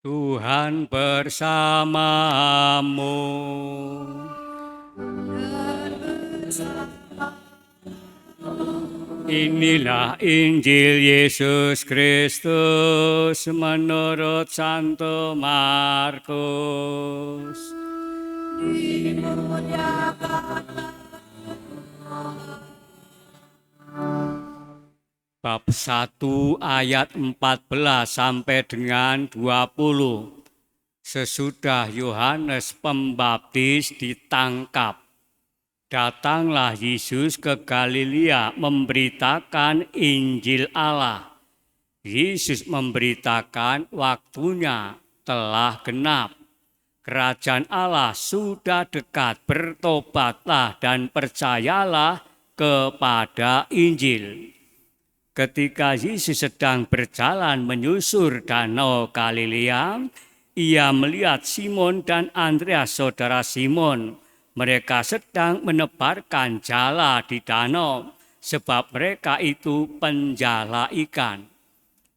Tuhan bersamamu. Inilah Injil Yesus Kristus menurut Santo Markus. Bab 1 ayat 14 sampai dengan 20. Sesudah Yohanes Pembaptis ditangkap, datanglah Yesus ke Galilea memberitakan Injil Allah. Yesus memberitakan waktunya telah genap. Kerajaan Allah sudah dekat, bertobatlah dan percayalah kepada Injil. Ketika Yesus sedang berjalan menyusur danau Galilea, ia melihat Simon dan Andreas saudara Simon. Mereka sedang menebarkan jala di danau, sebab mereka itu penjala ikan.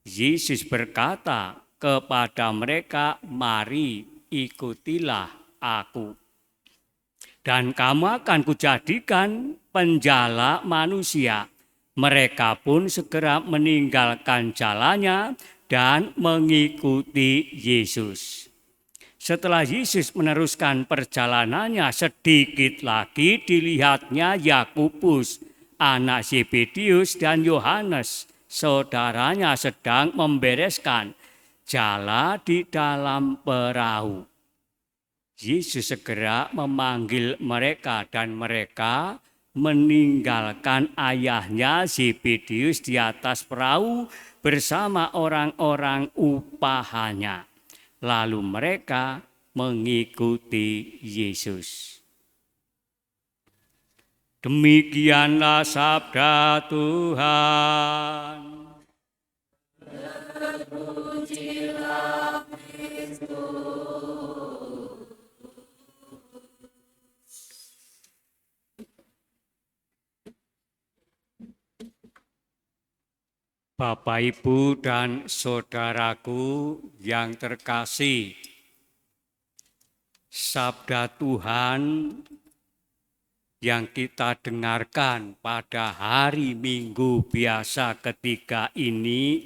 Yesus berkata kepada mereka, "Mari, ikutilah aku. Dan kamu akan kujadikan penjala manusia." Mereka pun segera meninggalkan jalannya dan mengikuti Yesus. Setelah Yesus meneruskan perjalanannya, sedikit lagi dilihatnya Yakobus, anak Zebedius, dan Yohanes, saudaranya, sedang membereskan jala di dalam perahu. Yesus segera memanggil mereka dan mereka meninggalkan ayahnya Zebedius di atas perahu bersama orang-orang upahannya. Lalu mereka mengikuti Yesus. Demikianlah sabda Tuhan. Terpujilah Kristus. Bapak, Ibu, dan saudaraku yang terkasih, sabda Tuhan yang kita dengarkan pada hari Minggu biasa ketika ini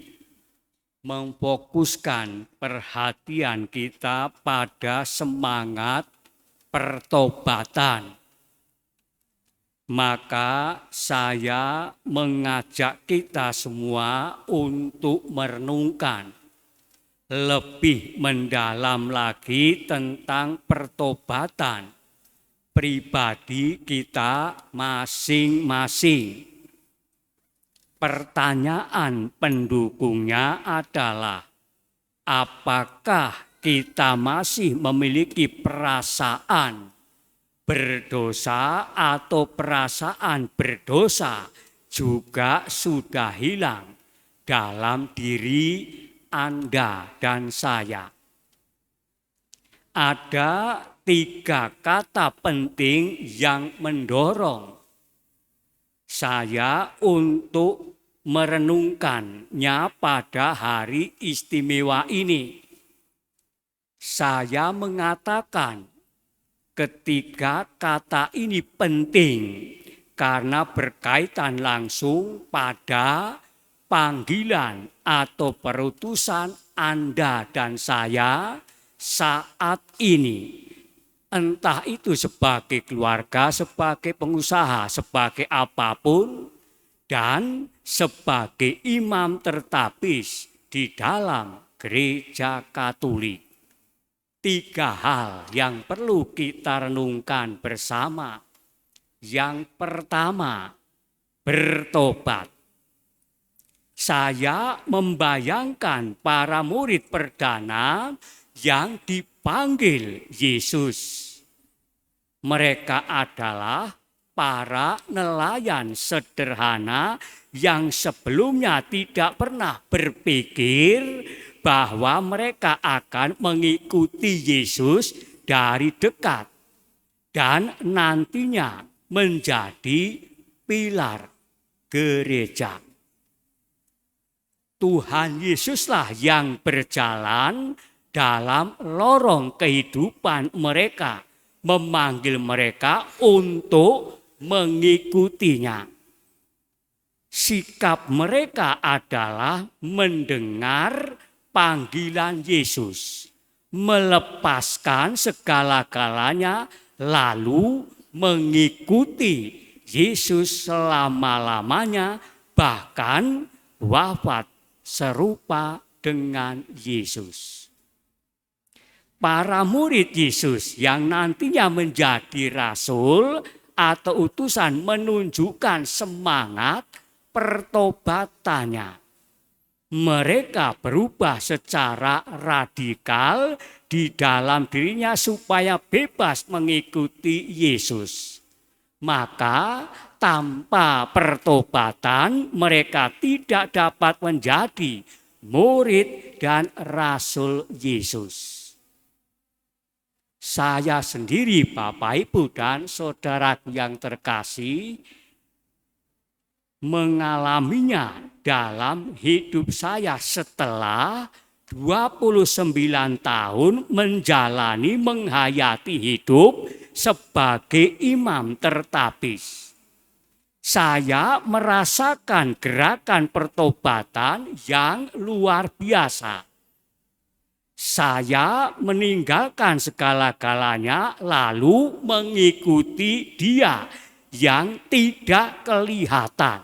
memfokuskan perhatian kita pada semangat pertobatan. Maka saya mengajak kita semua untuk merenungkan lebih mendalam lagi tentang pertobatan pribadi kita masing-masing. Pertanyaan pendukungnya adalah, apakah kita masih memiliki perasaan berdosa atau perasaan berdosa juga sudah hilang dalam diri Anda dan saya? Ada 3 kata penting yang mendorong saya untuk merenungkannya pada hari istimewa ini. Saya mengatakan ketiga kata ini penting karena berkaitan langsung pada panggilan atau perutusan Anda dan saya saat ini. Entah itu sebagai keluarga, sebagai pengusaha, sebagai apapun, dan sebagai imam tertapis di dalam gereja Katolik. 3 hal yang perlu kita renungkan bersama. Yang pertama, bertobat. Saya membayangkan para murid perdana yang dipanggil Yesus. Mereka adalah para nelayan sederhana yang sebelumnya tidak pernah berpikir bahwa mereka akan mengikuti Yesus dari dekat dan nantinya menjadi pilar gereja. Tuhan Yesuslah yang berjalan dalam lorong kehidupan mereka, memanggil mereka untuk mengikutinya. Sikap mereka adalah mendengar panggilan Yesus, melepaskan segala-galanya, lalu mengikuti Yesus selama-lamanya, bahkan wafat serupa dengan Yesus. Para murid Yesus yang nantinya menjadi rasul atau utusan menunjukkan semangat pertobatannya. Mereka berubah secara radikal di dalam dirinya supaya bebas mengikuti Yesus. Maka tanpa pertobatan mereka tidak dapat menjadi murid dan rasul Yesus. Saya sendiri, Bapak, Ibu, dan saudaraku yang terkasih, mengalaminya dalam hidup saya setelah 29 tahun menjalani menghayati hidup sebagai imam tertapis. Saya merasakan gerakan pertobatan yang luar biasa. Saya meninggalkan segala-galanya lalu mengikuti Dia yang tidak kelihatan.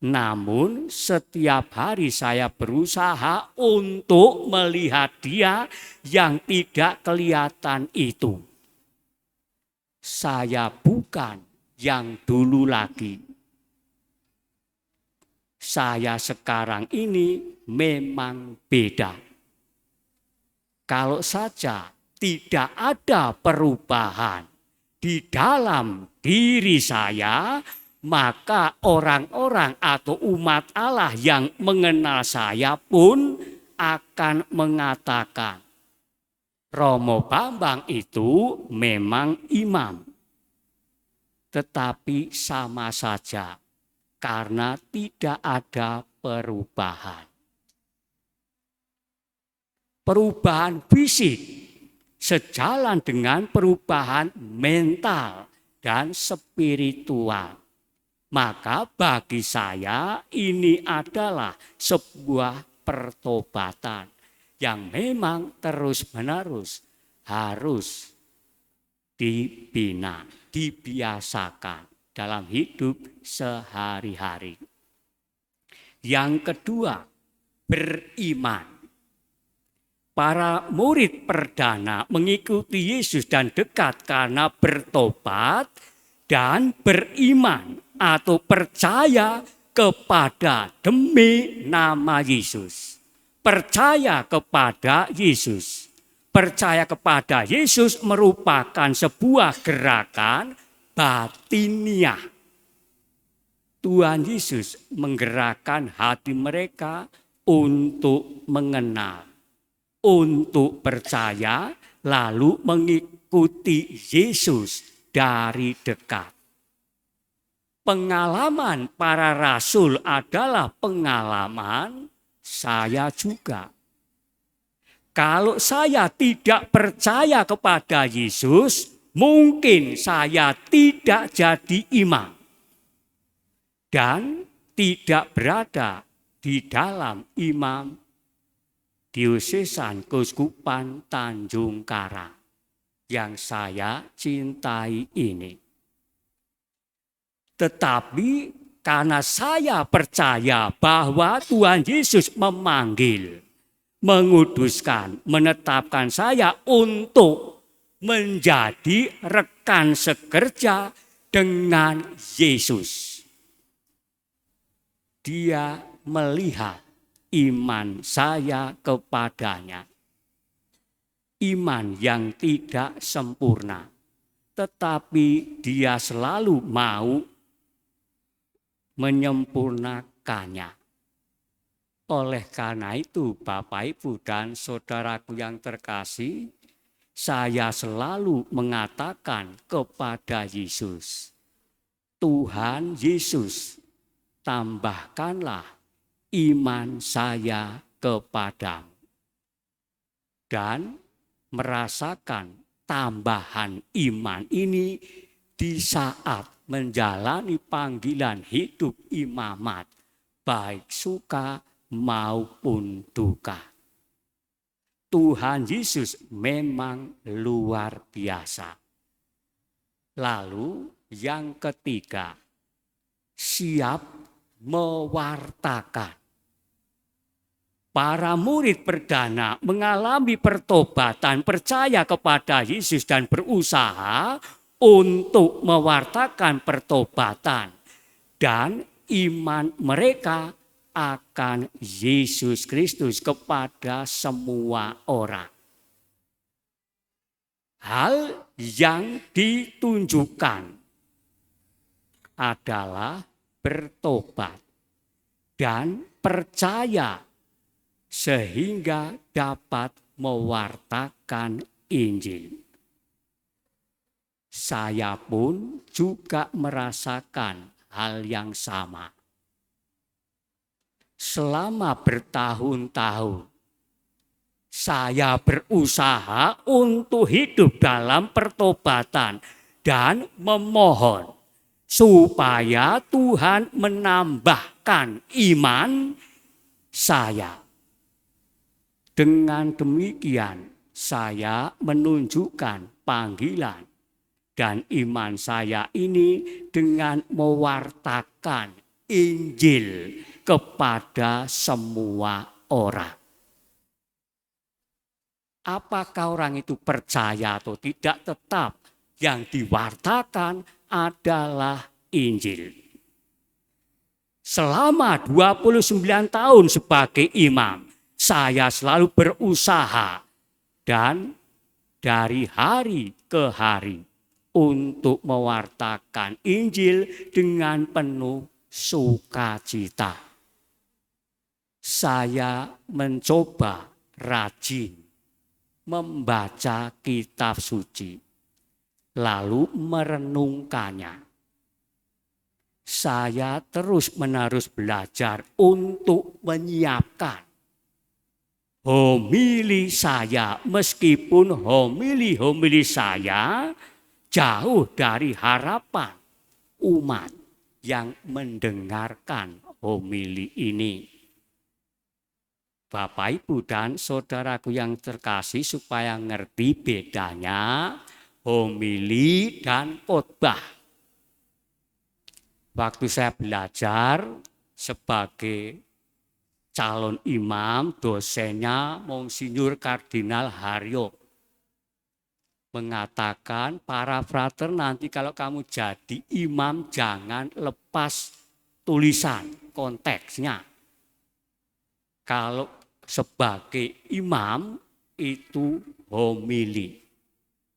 Namun setiap hari saya berusaha untuk melihat Dia yang tidak kelihatan itu. Saya bukan yang dulu lagi. Saya sekarang ini memang beda. Kalau saja tidak ada perubahan di dalam diri saya, maka orang-orang atau umat Allah yang mengenal saya pun akan mengatakan, Romo Bambang itu memang imam. Tetapi sama saja karena tidak ada perubahan. Perubahan fisik sejalan dengan perubahan mental dan spiritual. Maka bagi saya ini adalah sebuah pertobatan yang memang terus-menerus harus dibina, dibiasakan dalam hidup sehari-hari. Yang kedua, beriman. Para murid perdana mengikuti Yesus dan dekat karena bertobat dan beriman atau percaya kepada demi nama Yesus. Percaya kepada Yesus. Percaya kepada Yesus merupakan sebuah gerakan batiniah. Tuhan Yesus menggerakkan hati mereka untuk mengenal, untuk percaya, lalu mengikuti Yesus dari dekat. Pengalaman para rasul adalah pengalaman saya juga. Kalau saya tidak percaya kepada Yesus, mungkin saya tidak jadi imam dan tidak berada di dalam imam Diosesan Keuskupan Tanjung Karang yang saya cintai ini. Tetapi karena saya percaya bahwa Tuhan Yesus memanggil, menguduskan, menetapkan saya untuk menjadi rekan sekerja dengan Yesus. Dia melihat iman saya kepadanya. Iman yang tidak sempurna. Tetapi dia selalu mau menyempurnakannya. Oleh karena itu Bapak, Ibu, dan saudaraku yang terkasih, saya selalu mengatakan kepada Yesus, Tuhan Yesus, tambahkanlah iman saya kepadamu. dan merasakan tambahan iman ini di saat menjalani panggilan hidup imamat, baik suka maupun duka. Tuhan Yesus memang luar biasa. Lalu yang ketiga, siap mewartakan. Para murid perdana mengalami pertobatan, percaya kepada Yesus dan berusaha untuk mewartakan pertobatan dan iman mereka akan Yesus Kristus kepada semua orang. Hal yang ditunjukkan adalah bertobat dan percaya sehingga dapat mewartakan Injil. Saya pun juga merasakan hal yang sama. Selama bertahun-tahun, saya berusaha untuk hidup dalam pertobatan dan memohon supaya Tuhan menambahkan iman saya. Dengan demikian, saya menunjukkan panggilan dan iman saya ini dengan mewartakan Injil kepada semua orang. Apakah orang itu percaya atau tidak, tetap yang diwartakan adalah Injil. Selama 29 tahun sebagai imam, saya selalu berusaha dan dari hari ke hari untuk mewartakan Injil dengan penuh sukacita. Saya mencoba rajin membaca kitab suci, lalu merenungkannya. Saya terus-menerus belajar untuk menyiapkan homili saya, meskipun homili saya jauh dari harapan umat yang mendengarkan homili ini. Bapak, Ibu, dan saudaraku yang terkasih, supaya ngerti bedanya homili dan khotbah. Waktu saya belajar sebagai calon imam, dosennya Monsinyur Kardinal Haryo mengatakan, para frater, nanti kalau kamu jadi imam jangan lepas tulisan, konteksnya. Kalau sebagai imam itu homili,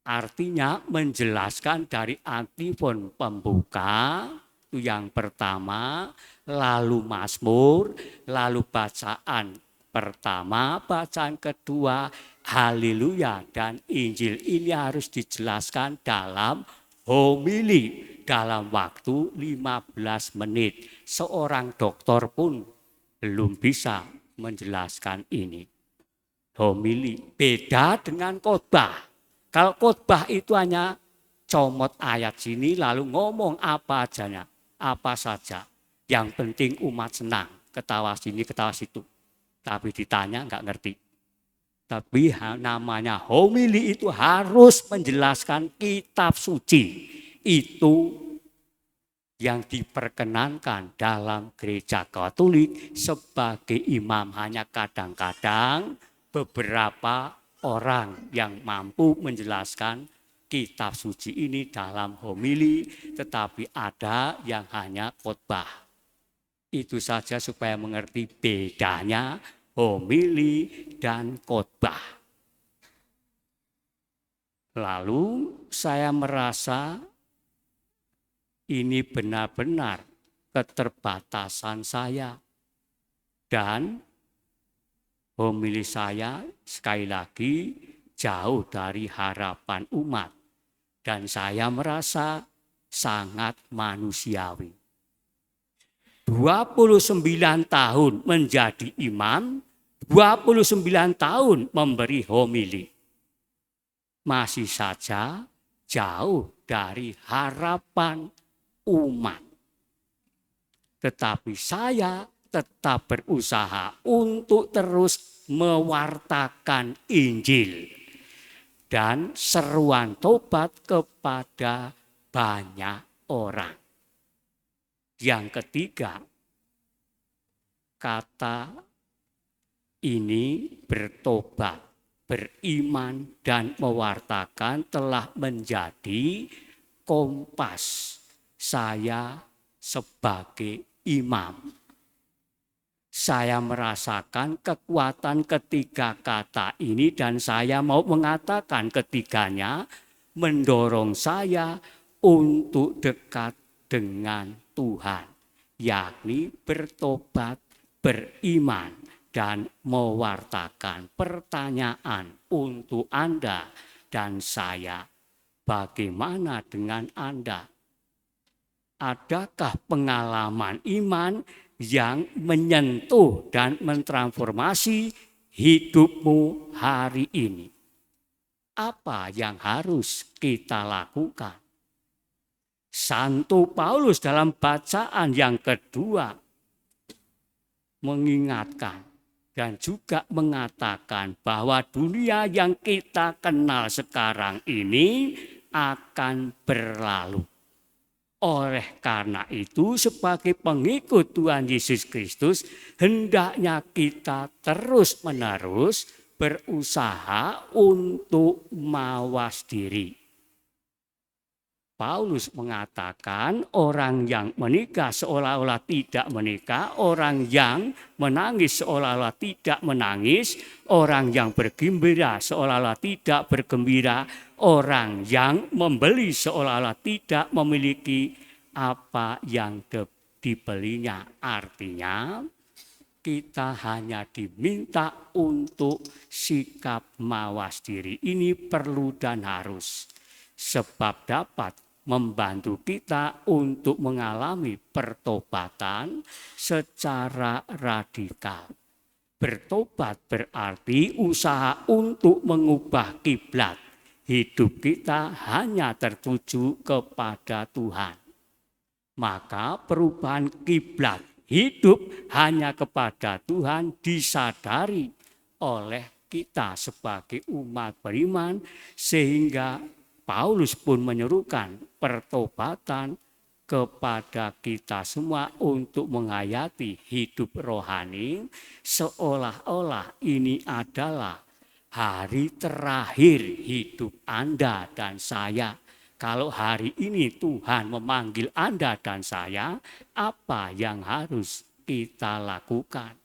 artinya menjelaskan dari antifon pembuka, itu yang pertama, lalu mazmur, lalu bacaan pertama, bacaan kedua, haleluya, dan Injil ini harus dijelaskan dalam homili dalam waktu 15 menit. Seorang dokter pun belum bisa menjelaskan ini. Homili beda dengan khotbah. Kalau khotbah itu hanya comot ayat sini lalu ngomong apa saja. Yang penting umat senang, ketawa sini, ketawa situ. Tapi ditanya nggak ngerti. Tapi namanya homili itu harus menjelaskan kitab suci. Itu yang diperkenankan dalam gereja Katolik sebagai imam. Hanya kadang-kadang beberapa orang yang mampu menjelaskan kitab suci ini dalam homili, tetapi ada yang hanya khotbah. Itu saja supaya mengerti bedanya homili dan khotbah. Lalu saya merasa ini benar-benar keterbatasan saya. Dan homili saya sekali lagi jauh dari harapan umat. Dan saya merasa sangat manusiawi. 29 tahun menjadi imam, 29 tahun memberi homili. Masih saja jauh dari harapan umat. Tetapi saya tetap berusaha untuk terus mewartakan Injil dan seruan tobat kepada banyak orang. Yang ketiga, kata ini bertobat, beriman, dan mewartakan telah menjadi kompas saya sebagai imam. Saya merasakan kekuatan ketiga kata ini dan saya mau mengatakan ketiganya mendorong saya untuk dekat dengan Tuhan, yakni bertobat, beriman, dan mewartakan. Pertanyaan untuk Anda dan saya, bagaimana dengan Anda? Adakah pengalaman iman yang menyentuh dan mentransformasi hidupmu hari ini? Apa yang harus kita lakukan? Santo Paulus dalam bacaan yang kedua mengingatkan dan juga mengatakan bahwa dunia yang kita kenal sekarang ini akan berlalu. Oleh karena itu, sebagai pengikut Tuhan Yesus Kristus, hendaknya kita terus-menerus berusaha untuk mawas diri. Paulus mengatakan orang yang menikah seolah-olah tidak menikah, orang yang menangis seolah-olah tidak menangis, orang yang bergembira seolah-olah tidak bergembira, orang yang membeli seolah-olah tidak memiliki apa yang dibelinya. Artinya kita hanya diminta untuk sikap mawas diri. Ini perlu dan harus, sebab dapat membantu kita untuk mengalami pertobatan secara radikal. Bertobat berarti usaha untuk mengubah kiblat. Hidup kita hanya tertuju kepada Tuhan. Maka perubahan kiblat hidup hanya kepada Tuhan disadari oleh kita sebagai umat beriman, sehingga Paulus pun menyerukan pertobatan kepada kita semua untuk menghayati hidup rohani seolah-olah ini adalah hari terakhir hidup Anda dan saya. Kalau hari ini Tuhan memanggil Anda dan saya, apa yang harus kita lakukan?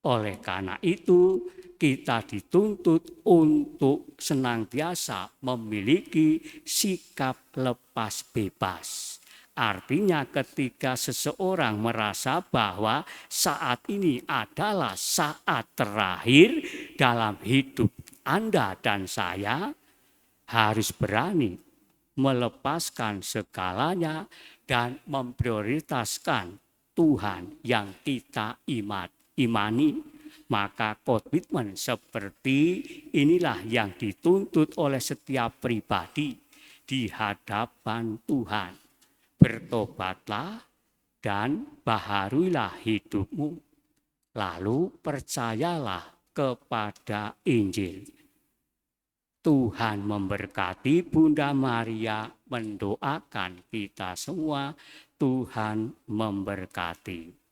Oleh karena itu, kita dituntut untuk senantiasa memiliki sikap lepas bebas. Artinya ketika seseorang merasa bahwa saat ini adalah saat terakhir dalam hidup Anda dan saya, harus berani melepaskan segalanya dan memprioritaskan Tuhan yang kita imani. Maka komitmen seperti inilah yang dituntut oleh setiap pribadi di hadapan Tuhan. Bertobatlah dan baharuilah hidupmu. Lalu percayalah kepada Injil. Tuhan memberkati. Bunda Maria mendoakan kita semua. Tuhan memberkati.